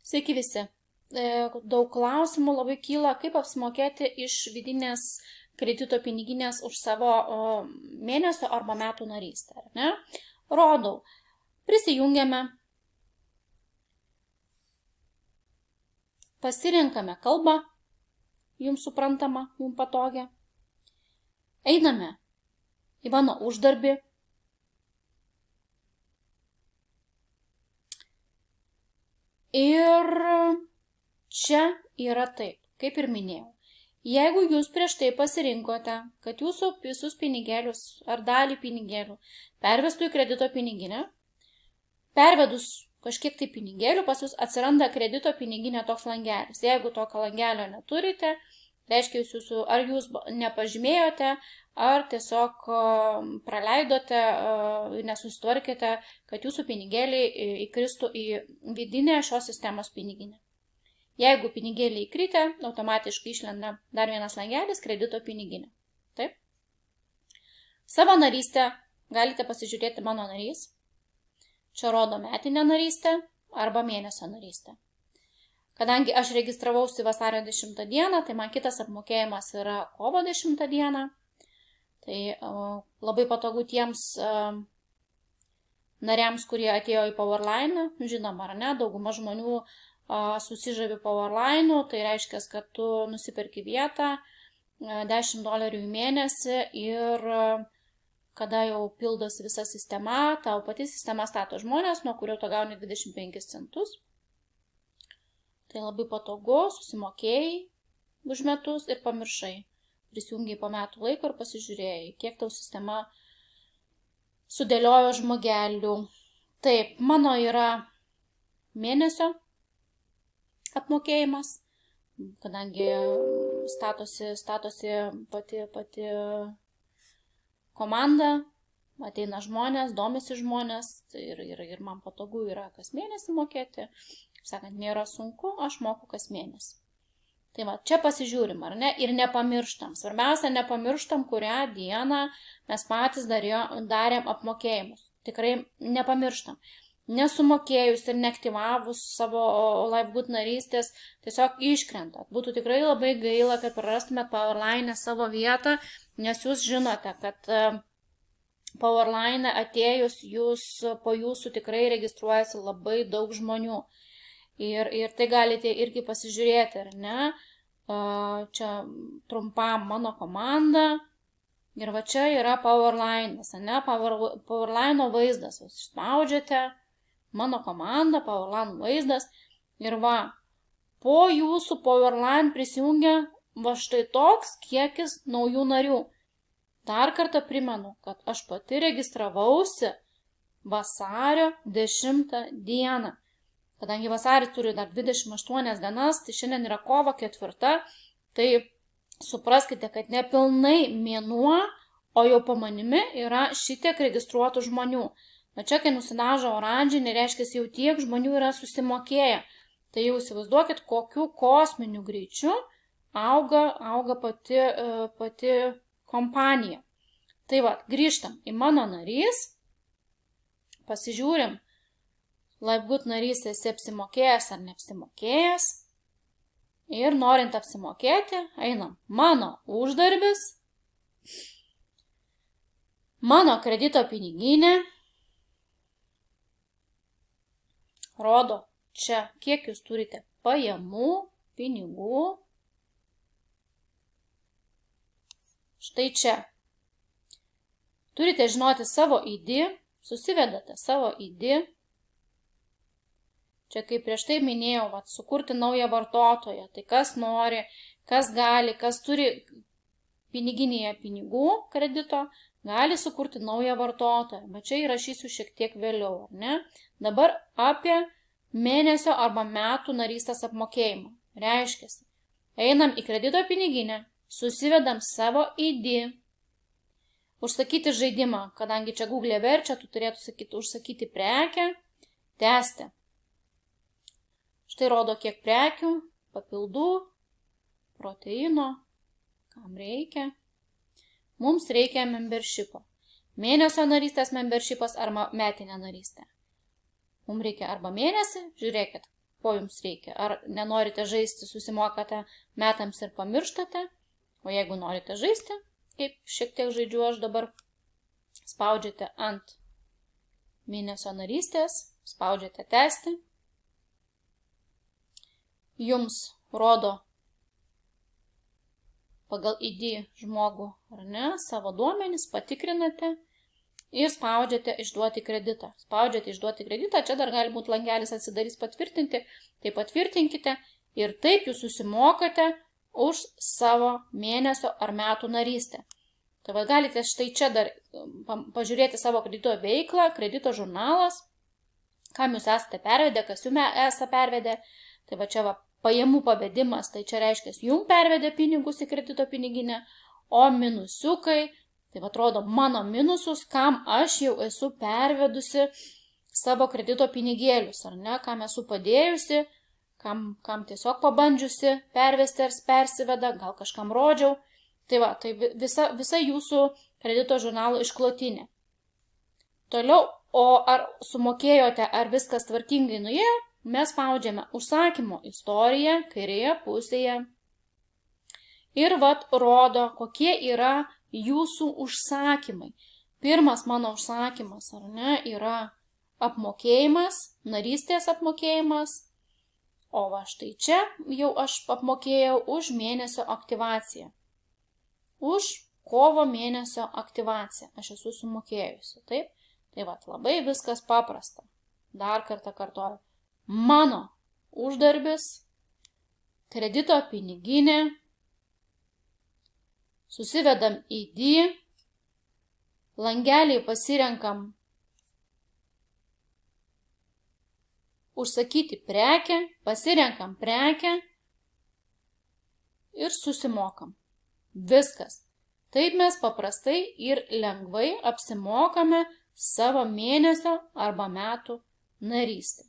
Sveiki visi. Daug klausimų labai kyla, kaip apsimokėti iš vidinės kredito piniginės už savo mėnesio arba metų narystę. Ne? Rodau. Prisijungiame. Pasirinkame kalbą, jums suprantamą, jums patogią. Einame į mano uždarbį. Ir čia yra taip, kaip ir minėjau. Jeigu jūs prieš tai pasirinkote, kad jūsų visus pinigėlius ar dalį pinigėlių pervestų į kredito piniginę, pervedus kažkiek tai pinigėlių, pas jūs atsiranda kredito piniginė toks langelis. Jeigu tokio langelio neturite, reiškia, ar jūs nepažymėjote, ar tiesiog praleidote, nesusitvarkėte, kad jūsų pinigėliai įkristų į vidinę šios sistemos piniginę. Jeigu pinigėliai įkritę, automatiškai išlenda dar vienas langelis kredito piniginė. Taip. Savo narystę galite pasižiūrėti mano narys. Čia rodo metinę narystę arba mėnesio narystę. Kadangi aš registravausi vasario 10 dieną, tai man kitas apmokėjimas yra kovo 10 dieną. Tai labai patogu tiems nariams, kurie atėjo į Powerline, žinoma, ar ne, dauguma žmonių susižavi Powerline, tai reiškia, kad tu nusiperki vietą $10 į mėnesį ir kada jau pildosi visa sistema, tau pati sistema stato žmonės, nuo kurio tu gauni 25 centus. Tai labai patogu, susimokėjai už metus ir pamiršai. Prisijungiai po metų laiko ir pasižiūrėjai, kiek tau sistema sudėliojo žmogelių. Taip, mano yra mėnesio apmokėjimas, kadangi statosi pati komanda, ateina žmonės, domisi žmonės ir man patogu yra kas mėnesį mokėti. Sakant, nėra sunku, aš moku kas mėnesį. Tai va, čia pasižiūrim, ar ne, ir nepamirštam. Svarbiausia, nepamirštam, kurią dieną mes patys darėm apmokėjimus. Tikrai nepamirštam. Nesumokėjus ir neaktyvavus savo LifeGood narystės, tiesiog iškrentat. Būtų tikrai labai gaila, kad prarastumėt Powerline savo vietą, nes jūs žinote, kad Powerline atėjus po jūsų tikrai registruojasi labai daug žmonių. Ir tai galite irgi pasižiūrėti, ar ne? Čia trumpam mano komanda. Ir va čia yra Powerline'as, ne? Powerline'o vaizdas. Jūs išspaudžiate. Mano komanda, Powerline vaizdas. Ir va, po jūsų Powerline prisijungia va štai toks kiekis naujų narių. Dar kartą primenu, kad aš pati registravausi vasario 10 dieną. Kadangi vasaris turi dar 28 dienas, tai šiandien yra kovo 4, tai supraskite, kad nepilnai mėnuo, o jau po manimi yra šitiek registruotų žmonių. Na čia, kai nusidažo oranžinį, reiškia, jau tiek žmonių yra susimokėję. Tai jau įsivaizduokit, kokiu kosminiu greičiu auga pati kompanija. Tai va, grįžtam į mano narys, pasižiūrim, LifeGood narys esi apsimokėjęs ar neapsimokėjęs. Ir norint apsimokėti, einam mano uždarbis, mano kredito piniginė, rodo čia, kiek jūs turite pajamų, pinigų. Štai čia. Turite žinoti savo ID, susivedate savo ID. Čia kaip prieš tai minėjau, sukurti naują vartotoją. Tai kas nori, kas gali, kas turi piniginėje pinigų kredito, gali sukurti naują vartotoją. Bet čia įrašysiu šiek tiek vėliau, ne? Dabar apie mėnesio arba metų narystės apmokėjimą. Reiškia, einam į kredito piniginę, susivedam savo ID, užsakyti žaidimą, kadangi čia Google verčia, tu turėtų užsakyti prekę, tęsti. Štai rodo, kiek prekių, papildų, proteino, kam reikia. Mums reikia membershipo. Mėnesio narystės membershipas arba metinė narystė. Mums reikia arba mėnesį, žiūrėkit, ko jums reikia. Ar nenorite žaisti, susimokate metams ir pamirštate, o jeigu norite žaisti, kaip šiek tiek žaidžiu aš dabar, spaudžiate ant mėnesio narystės, spaudžiate tęsti, jums rodo pagal ID žmogų, ar ne, savo duomenis, patikrinate ir spaudžiate išduoti kreditą. Spaudžiate išduoti kreditą, čia dar gali būti langelis atsidarys patvirtinti, tai patvirtinkite ir taip jūs susimokate už savo mėnesio ar metų narystę. Tai va, galite štai čia dar pažiūrėti savo kredito veiklą, kredito žurnalas, kam jūs esate pervedę, kas jums esate pervedę. Tai va čia va, pajamų pavedimas, tai čia reiškia, jums pervedė pinigus į kredito piniginę, o minusiukai, tai va, atrodo mano minusus, kam aš jau esu pervedusi savo kredito pinigėlius, ar ne, kam esu padėjusi, kam tiesiog pabandžiusi pervesti ar persiveda, gal kažkam rodžiau. Tai va, tai visa jūsų kredito žurnalo išklotinė. Toliau, o ar sumokėjote, ar viskas tvarkingai nuėjo, mes spaudžiame užsakymo istoriją kairėje pusėje. Ir vat rodo, kokie yra jūsų užsakymai. Pirmas mano užsakymas, ar ne, yra apmokėjimas, narystės apmokėjimas. O va štai čia jau aš apmokėjau už mėnesio aktyvaciją. Už kovo mėnesio aktyvaciją aš esu sumokėjusi. Taip? Tai va, labai viskas paprasta. Dar kartą kartuoju. Mano uždarbis, kredito piniginė, susivedam ID, langelį pasirenkam užsakyti prekę, pasirenkam prekę ir susimokam. Viskas. Taip mes paprastai ir lengvai apsimokame savo mėnesio arba metų narystę.